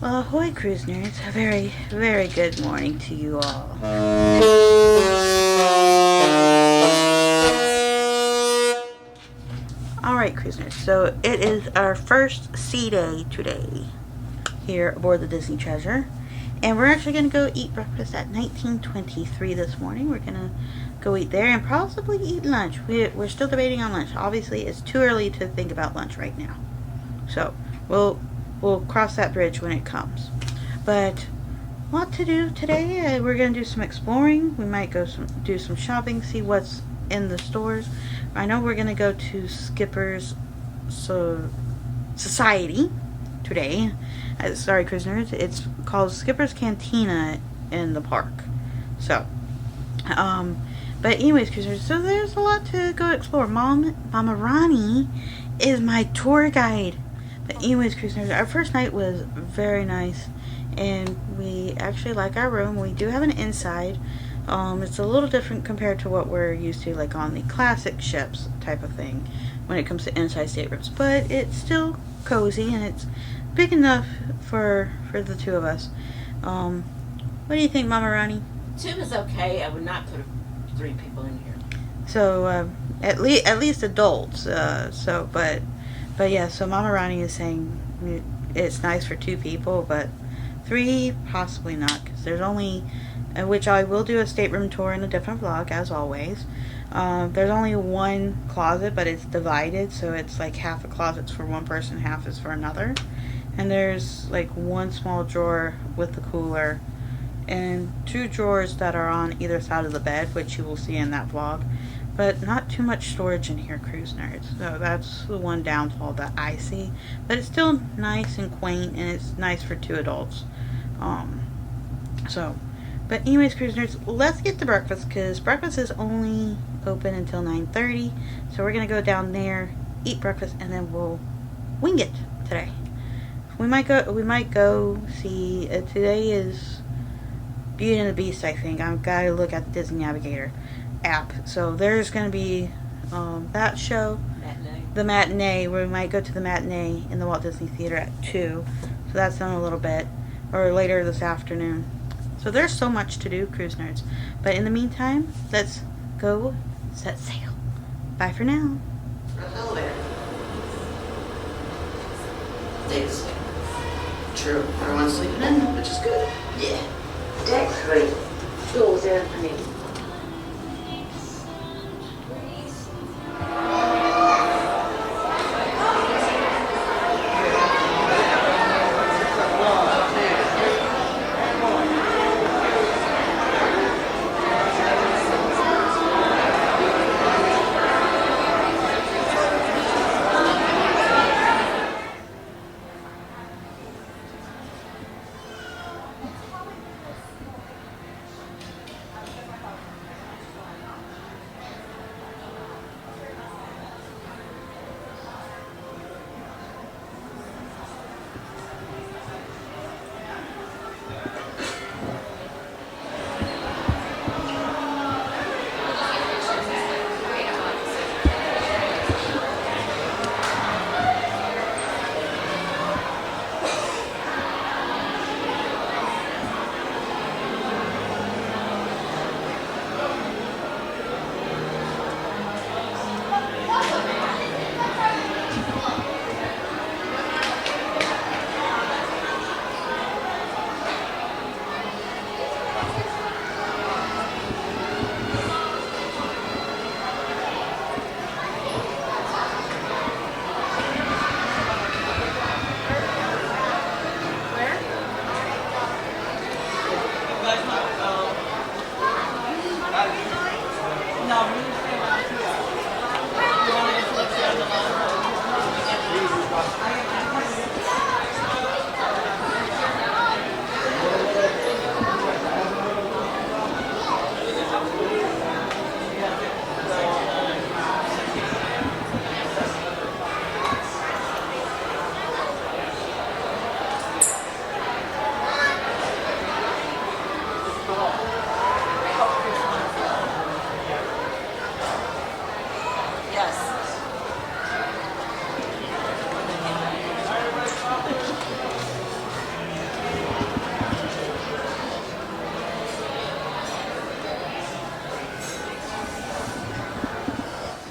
Well, Ahoy Cruise nerds, a very, very good morning to you all. Alright, Cruise nerds, so it is our first sea day today here aboard the Disney Treasure. And we're actually going to go eat breakfast at 1923 this morning. We're going to go eat there and possibly eat lunch. We're still debating on lunch. Obviously, it's too early to think about lunch right now. So, we'll cross that bridge when it comes. But what to do today? We're going to do some exploring. We might go do some shopping, see what's in the stores. I know we're going to go to Skipper's Society today. Sorry, Cruise nerds. It's called Skipper's Cantina in the park. So, but anyways, Cruise nerds, so there's a lot to go explore. Mama Ronnie is my tour guide. But anyways, Cruise nerds, our first night was very nice, and we actually like our room. We do have an inside. It's a little different compared to what we're used to, like on the classic ships type of thing, when it comes to inside staterooms. But it's still cozy, and it's big enough for the two of us. What do you think, Mama Ronnie? Two is okay. I would not put 3 people in here. So at least adults. But yeah. So Mama Ronnie is saying it's nice for 2 people, but 3 possibly not, because there's only, which I will do a stateroom tour in a different vlog as always. There's only 1 closet, but it's divided, so it's like half a closet's for one person, half is for another. And there's like 1 small drawer with the cooler, and 2 drawers that are on either side of the bed, which you will see in that vlog. But not too much storage in here, Cruise nerds. So that's the one downfall that I see. But it's still nice and quaint, and it's nice for 2 adults. But anyways, Cruise nerds, let's get to breakfast, because breakfast is only open until 9:30. So we're gonna go down there, eat breakfast, and then we'll wing it today. We might go see. Today is Beauty and the Beast, I think. I've got to look at the Disney Navigator app. So there's going to be that show, the matinee, where we might go to the matinee in the Walt Disney Theater at 2. So that's in a little bit, or later this afternoon. So there's so much to do, Cruise nerds. But in the meantime, let's go set sail. Bye for now. Hello there. Thanks. True. Everyone's sleeping in, which is good. Yeah. Deck 3. Doors opening.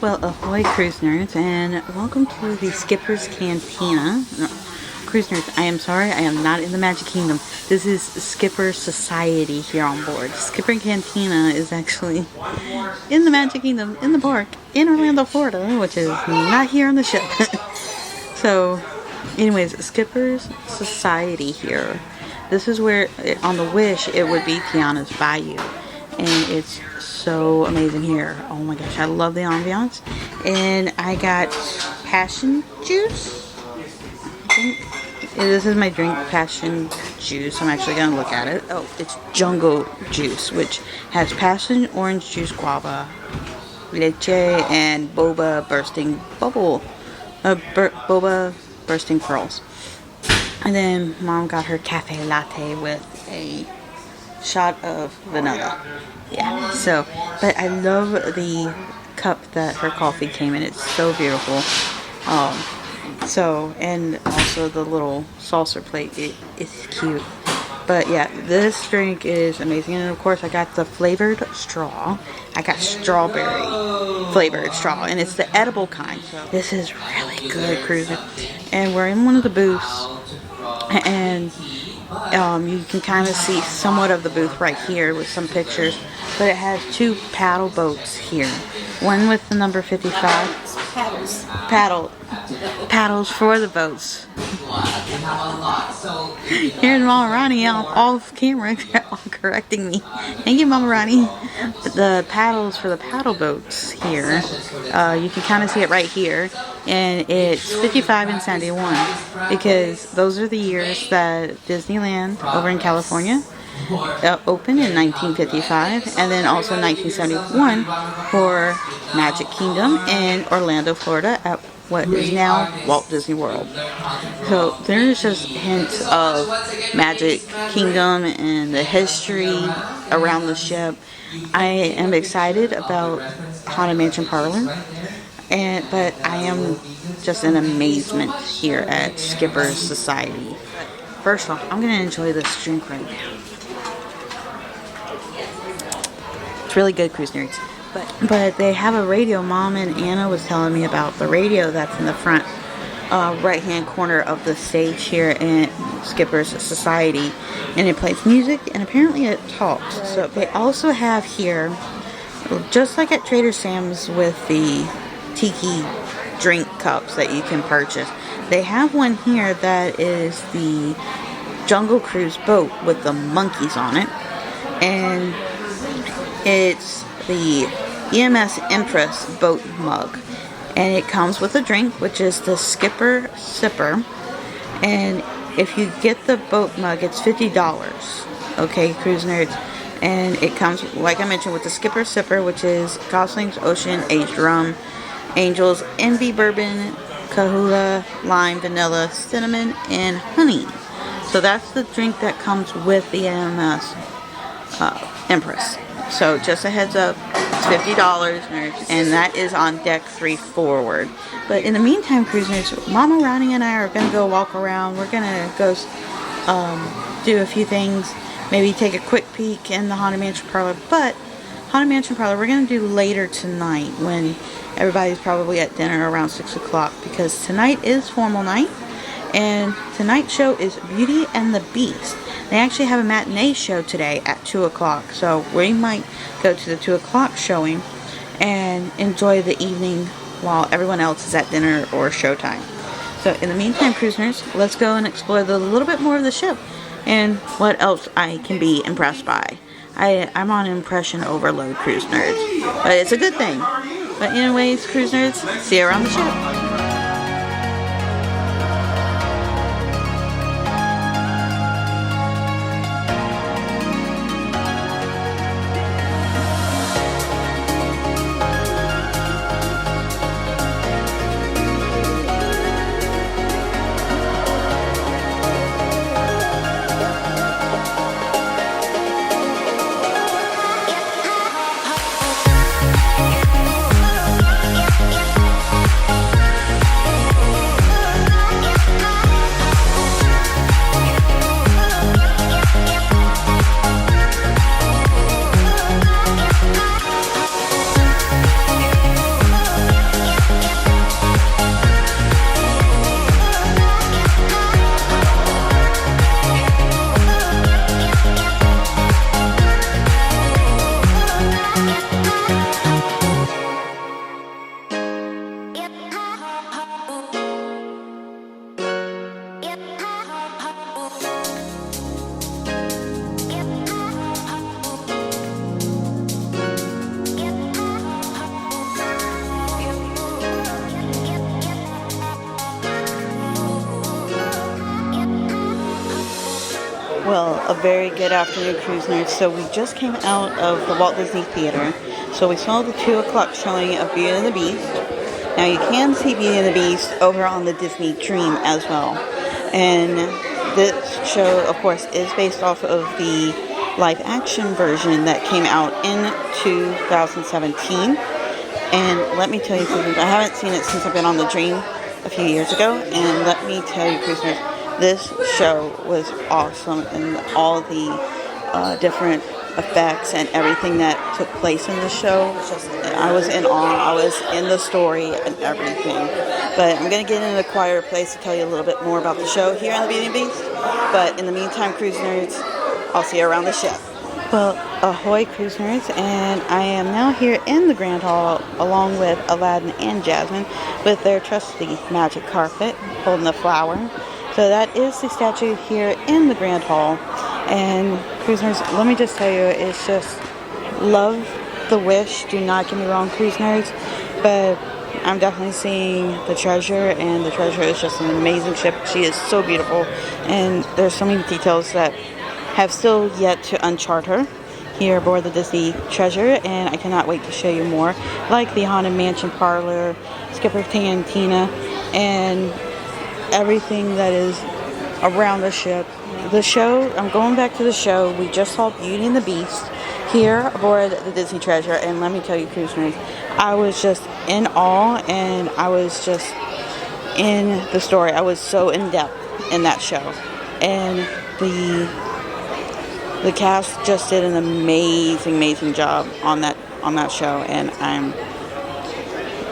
Well, ahoy, cruise nerds, and welcome to the Skipper's Cantina. No, cruise nerds, I am sorry, I am not in the Magic Kingdom. This is Skipper Society here on board. Skipper Cantina is actually in the Magic Kingdom, in the park, in Orlando, Florida, which is not here on the ship. So, anyways, Skipper's Society here. This is where, on the Wish, it would be Tiana's Bayou. And it's so amazing here. Oh my gosh, I love the ambiance. And I got passion juice. I think this is my drink, passion juice. I'm actually gonna look at it. Oh, it's jungle juice, which has passion, orange juice, guava, leche, and boba bursting bubble. Boba bursting pearls. And then mom got her cafe latte with a shot of vanilla. Yeah, so, but I love the cup that her coffee came in. It's so beautiful. So, and also the little saucer plate, it's cute. But yeah, this drink is amazing. And of course I got the flavored straw. I got strawberry flavored straw, and it's the edible kind. So this is really good, cruiser. And we're in one of the booths, and you can kind of see somewhat of the booth right here with some pictures, but it has two paddle boats here. One with the number 55. Paddles for the boats. Here's Mama Ronnie off camera correcting me. Thank you, Mama Ronnie. The paddles for the paddle boats here. You can kind of see it right here. And it's 55 and 71 because those are the years that Disneyland over in California opened in 1955, and then also 1971 for Magic Kingdom in Orlando, Florida at what is now Walt Disney World. So there's just hints of Magic Kingdom and the history around the ship. I am excited about Haunted Mansion Parlor, but I am just in amazement here at Skipper's Society. First off, I'm going to enjoy this drink right now. It's really good, cruise nerds. But they have a radio. Mom and Anna was telling me about the radio that's in the front right hand corner of the stage here in Skipper's Society, and it plays music and apparently it talks. So they also have here, just like at Trader Sam's with the tiki drink cups that you can purchase, they have one here that is the Jungle Cruise boat with the monkeys on it, and it's the EMS Empress boat mug, and it comes with a drink, which is the Skipper Sipper. And if you get the boat mug, it's $50. Okay, cruise nerds. And it comes, like I mentioned, with the Skipper Sipper, which is Gosling's Ocean Aged Rum, Angel's Envy Bourbon, Kahula, Lime, Vanilla, Cinnamon, and Honey. So that's the drink that comes with the EMS Empress. So just a heads up, it's $50, and that is on deck 3 forward. But in the meantime, cruisers, Mama Ronnie and I are going to go walk around. We're going to go do a few things, maybe take a quick peek in the Haunted Mansion Parlor. But Haunted Mansion Parlor, we're going to do later tonight when everybody's probably at dinner around 6 o'clock, because tonight is formal night, and tonight's show is Beauty and the Beast. They actually have a matinee show today at 2 o'clock, so we might go to the 2 o'clock showing and enjoy the evening while everyone else is at dinner or showtime. So in the meantime, cruisers, let's go and explore a little bit more of the ship and what else I can be impressed by. I'm on impression overload, cruise nerds, but it's a good thing. But anyways, cruise nerds, see you around the ship. Well, a very good afternoon, cruise nerds. So we just came out of the Walt Disney Theater. So we saw the 2 o'clock showing of Beauty and the Beast. Now you can see Beauty and the Beast over on the Disney Dream as well. And this show, of course, is based off of the live action version that came out in 2017. And let me tell you, cruise nerds, I haven't seen it since I've been on the Dream a few years ago. And let me tell you, cruise nerds, this show was awesome, and all the different effects and everything that took place in the show. I was in awe. I was in the story and everything. But I'm going to get into a quieter place to tell you a little bit more about the show here on the Beauty and the Beast. But in the meantime, cruise nerds, I'll see you around the ship. Well, ahoy, cruise nerds, and I am now here in the Grand Hall along with Aladdin and Jasmine with their trusty magic carpet holding the flower. So that is the statue here in the Grand Hall. And cruise nerds, let me just tell you, it's just love the Wish. Do not get me wrong, cruise nerds, but I'm definitely seeing the Treasure, and the Treasure is just an amazing ship. She is so beautiful, and there's so many details that have still yet to unchart her here aboard the Disney Treasure, and I cannot wait to show you more, like the Haunted Mansion Parlor, Skipper Cantina, and everything that is around the ship. The show, I'm going back to the show, we just saw Beauty and the Beast here aboard the Disney Treasure, and let me tell you, cruise nerds, I was just in awe, and I was just in the story. I was so in depth in that show, and the cast just did an amazing job on that show, and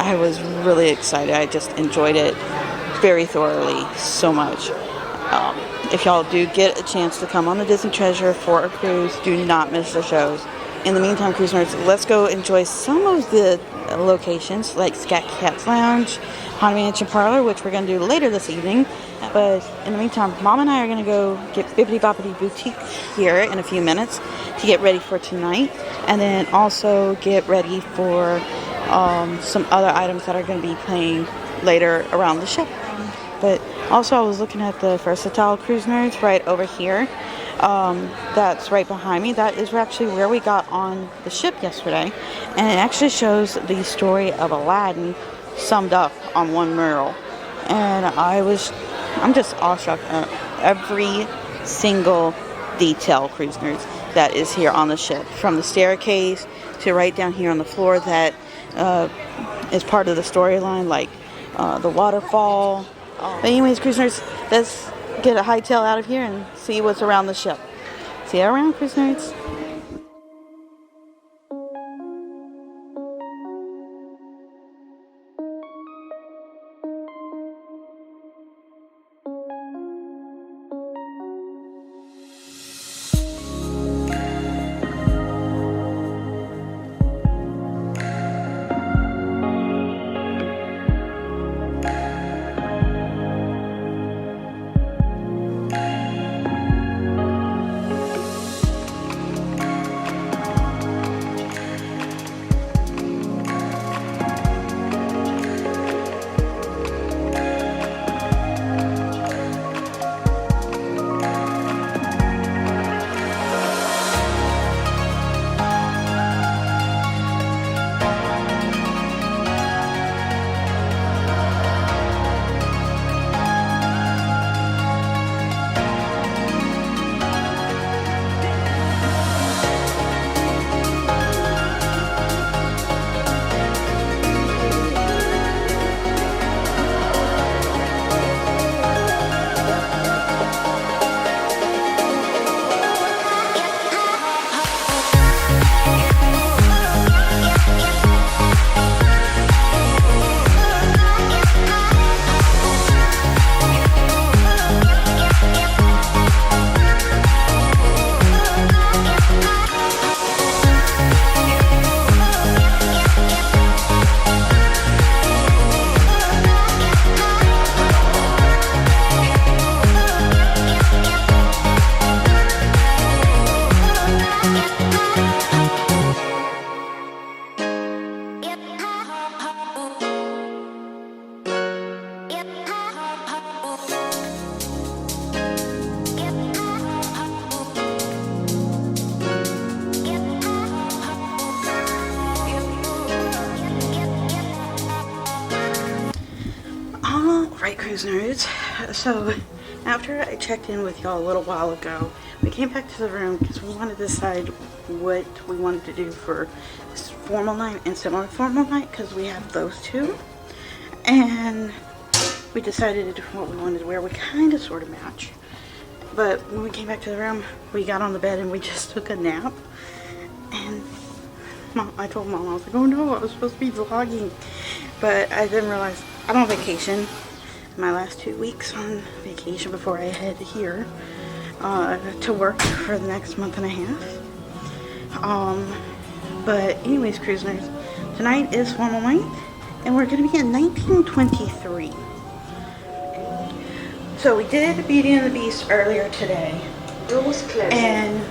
I was really excited. I just enjoyed it very thoroughly, so much. If y'all do get a chance to come on the Disney Treasure for a cruise, do not miss the shows. In the meantime, cruise nerds, let's go enjoy some of the locations like Scat Cat's Lounge, Haunted Mansion Parlor, which we're going to do later this evening. But in the meantime, Mom and I are going to go get Bibbidi Bobbidi Boutique here in a few minutes to get ready for tonight, and then also get ready for some other items that are going to be playing later around the ship. But also, I was looking at the Versatile Cruise Nerds right over here. That's right behind me. That is actually where we got on the ship yesterday. And it actually shows the story of Aladdin summed up on one mural. And I'm just awestruck at every single detail, cruise nerds, that is here on the ship. From the staircase to right down here on the floor that is part of the storyline, like the waterfall. But anyways, cruise nerds, let's get a hightail out of here and see what's around the ship. See you around, cruise nerds. Cruise Nerds. So, after I checked in with y'all a little while ago, we came back to the room because we wanted to decide what we wanted to do for this formal night and semi-formal night, because we have those two. And we decided what we wanted to wear. We kind of sort of match. But when we came back to the room, we got on the bed and we just took a nap. And I told Mom, I was like, oh no, I was supposed to be vlogging. But I didn't realize I'm on vacation. My last 2 weeks on vacation before I head here to work for the next month and a half. But anyways, Cruise Nerds, tonight is formal night, and we're going to be in 1923. So we did Beauty and the Beast earlier today. Doors closed. And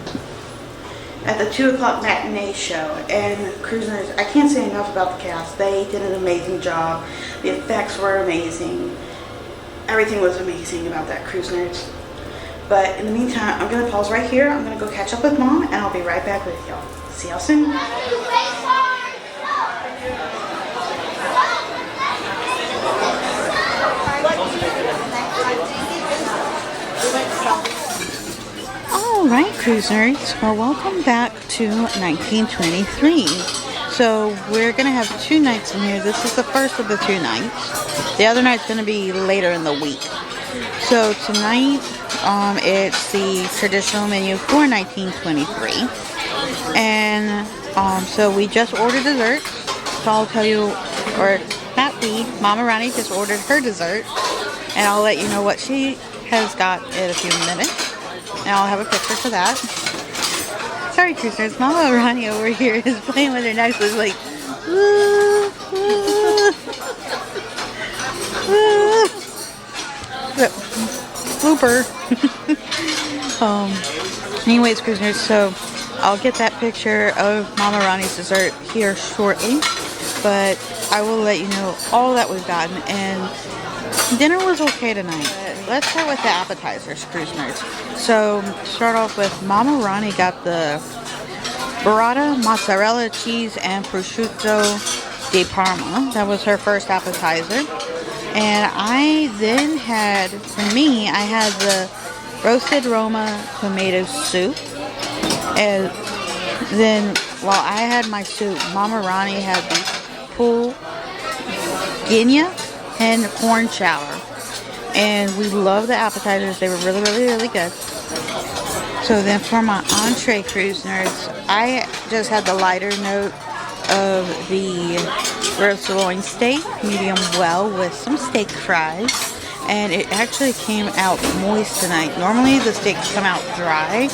at the 2 o'clock matinee show, and Cruise Nerds, I can't say enough about the cast. They did an amazing job. The effects were amazing. Everything was amazing about that, Cruise Nerds. But in the meantime, I'm going to pause right here. I'm going to go catch up with Mom, and I'll be right back with y'all. See y'all soon. Alright, Cruise Nerds. Well, welcome back to 1923. So, we're going to have 2 nights in here. This is the first of the 2 nights. The other night's going to be later in the week. So, tonight, it's the traditional menu for 1923. And, so we just ordered dessert. So, I'll tell you, or not we, Mama Ronnie just ordered her dessert. And I'll let you know what she has got in a few minutes. And I'll have a picture for that. Sorry, Cruise Nerds. Mama Ronnie over here is playing with her necklace like, woo, woo, woo. Blooper. Anyways, Cruise Nerds, so I'll get that picture of Mama Ronnie's dessert here shortly. But I will let you know all that we've gotten. And dinner was okay tonight. Let's start with the appetizers, Cruise Nerds. So, start off with Mama Ronnie got the burrata, mozzarella cheese, and prosciutto di Parma. That was her first appetizer. And I then had, for me, I had the roasted Roma tomato soup. And then, while I had my soup, Mama Ronnie had the pulguigna and corn chowder. And we love the appetizers. They were really, really, really good. So then for my entree, Cruise Nerds, I just had the lighter note of the roast loin steak, medium well, with some steak fries. And it actually came out moist tonight. Normally the steaks come out dry,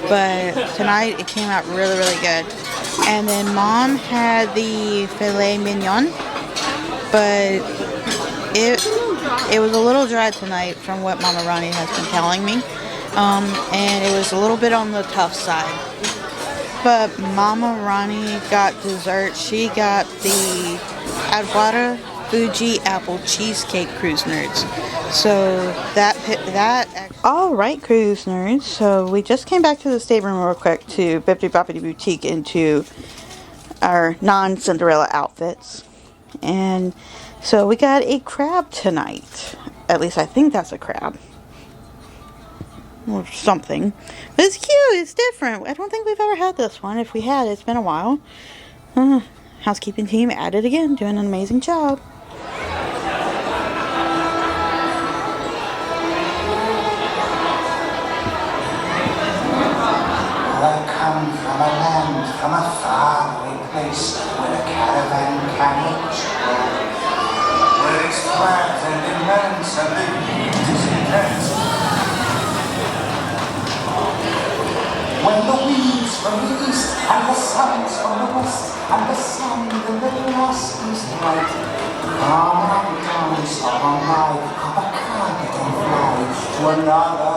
but tonight it came out really, really good. And then Mom had the filet mignon, but it was a little dry tonight from what Mama Ronnie has been telling me. And it was a little bit on the tough side. But Mama Ronnie got dessert. She got the Adwara Fuji apple cheesecake, Cruise Nerds. So that alright, Cruise Nerds. So we just came back to the stateroom real quick to Bippity Boppity Boutique into our non-Cinderella outfits. And so we got a crab tonight. At least I think that's a crab. Or something. But it's cute. It's different. I don't think we've ever had this one. If we had, it's been a while. Housekeeping team at it again. Doing an amazing job. I come from a land, from a faraway place, where a caravan cannot stroll, where it's flat and immense and the heat is intense. When the winds from the east and the suns from the west and the sun in the west is bright, come and dance all night, hop a carpet and fly to another